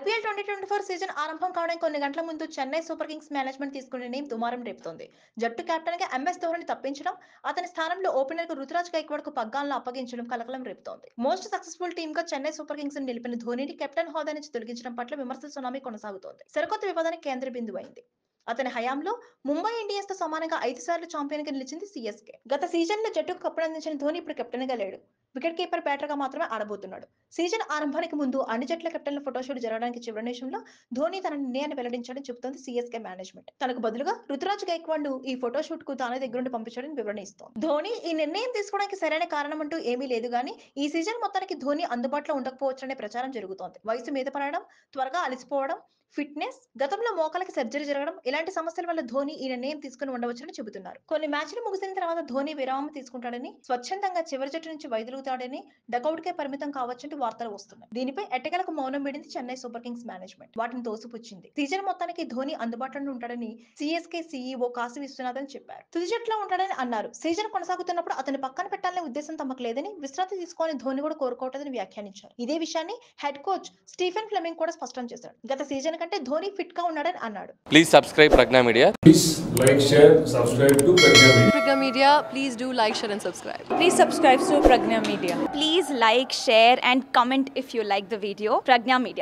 IPL 2024 season ఆరంభం కావడానికి కొన్ని గంటల ముందు చెన్నై సూపర్ కింగ్స్ మేనేజ్మెంట్ తీసుకునే నిర్ణయం దుమారం రేపుతోంది. జట్టు కెప్టెన్గా ఎంఎస్ ధోనిని తప్పించడం, అతని స్థానంలో ఓపెనర్కు రుతురాజ్ గైక్వాడ్కు పగ్గాలను అప్పగించడం కలకలం రేపుతోంది. మోస్ట్ సక్సెస్ఫుల్ టీమ్గా చెన్నై సూపర్ కింగ్స్ నిలిపిన ధోనిని కెప్టెన్ హోదా నుంచి తొలగించడం పట్ల విమర్శల సునామీ కొనసాగుతోంది. సరికొత్త వివాదానికి కేంద్ర బిందువైంది. అతని హయాంలో ముంబై ఇండియన్స్ తో సమానంగా 5 సార్లు ఛాంపియన్ గా నిలిచింది సీఎస్కే. గత సీజన్ లో జట్టుకు కప్పునందించిన ధోని ఇప్పుడు కెప్టెన్ గా లేడు. వికెట్ కీపర్ బ్యాటర్ గా మాత్రమే ఆడబోతున్నాడు. సీజన్ ఆరంభానికి ముందు అన్ని జట్ల కెప్టెన్ల ఫోటోషూట్ జరగడానికి చివరి నిమిషంలో ధోని తన నిర్ణయాన్ని వెల్లడించాడని చెబుతోంది సీఎస్కే మేనేజ్మెంట్. తనకు బదులుగా రుతురాజ్ గైక్వాడ్ ను ఈ ఫోటోషూట్ కు తానే దగ్గరుండి పంపించాడని వివరణ ఇస్తోంది. ధోని ఈ నిర్ణయం తీసుకోవడానికి సరైన కారణం అంటూ ఏమీ లేదు గానీ ఈ సీజన్ మొత్తానికి ధోని అందుబాటులో ఉండకపోవచ్చనే ప్రచారం జరుగుతోంది. వయసు మీద పడడం, త్వరగా అలసిపోవడం, ఫిట్నెస్, గతంలో మోకాలకి సర్జరీ జరగడం ఇలాంటి సమస్యల వల్ల ధోని ఈ నిర్ణయం తీసుకుని ఉండవచ్చని చెబుతున్నారు. కొన్ని మ్యాచ్లు ముగిసిన తర్వాత ధోని విరామం తీసుకుంటాడని, స్వచ్ఛందంగా చివరి జట్టు నుంచి వైదొలుగుతాడని, డకౌట్ కే పరిమితం కావచ్చంటూ వార్తలు వస్తున్నాయి. దీనిపై ఎట్టకేలకు మౌనం వీడింది చెన్నై సూపర్ కింగ్స్ మేనేజ్మెంట్. వాటిని తోసిపుచ్చింది. సీజన్ మొత్తానికి ధోని అందుబాటులో ఉంటాడని సీఎస్కే సీఈఓ కాశీ విశ్వనాథన్ చెప్పారు. తుది జట్టులో ఉంటాడని అన్నారు. సీజన్ కొనసాగుతున్నప్పుడు అతని పక్కన పెట్టాలనే ఉద్దేశం తమకు లేదని, విశ్రాంతి తీసుకోవాలని ధోని కూడా కోరుకోవట్లేదని వ్యాఖ్యానించారు. ఇదే విషయాన్ని హెడ్ కోచ్ స్టీఫెన్ ఫ్లెమింగ్ కూడా స్పష్టం చేశాడు. గత సీజన్ కంటే ధోని ఫిట్ గా ఉన్నాడని అన్నాడు. Please subscribe Pragna Media. Please like, share, subscribe to Pragna Media. Pragna Media, please do like, share and subscribe. Please subscribe to Pragna Media. Please like, share and comment if you like the video. Pragna Media.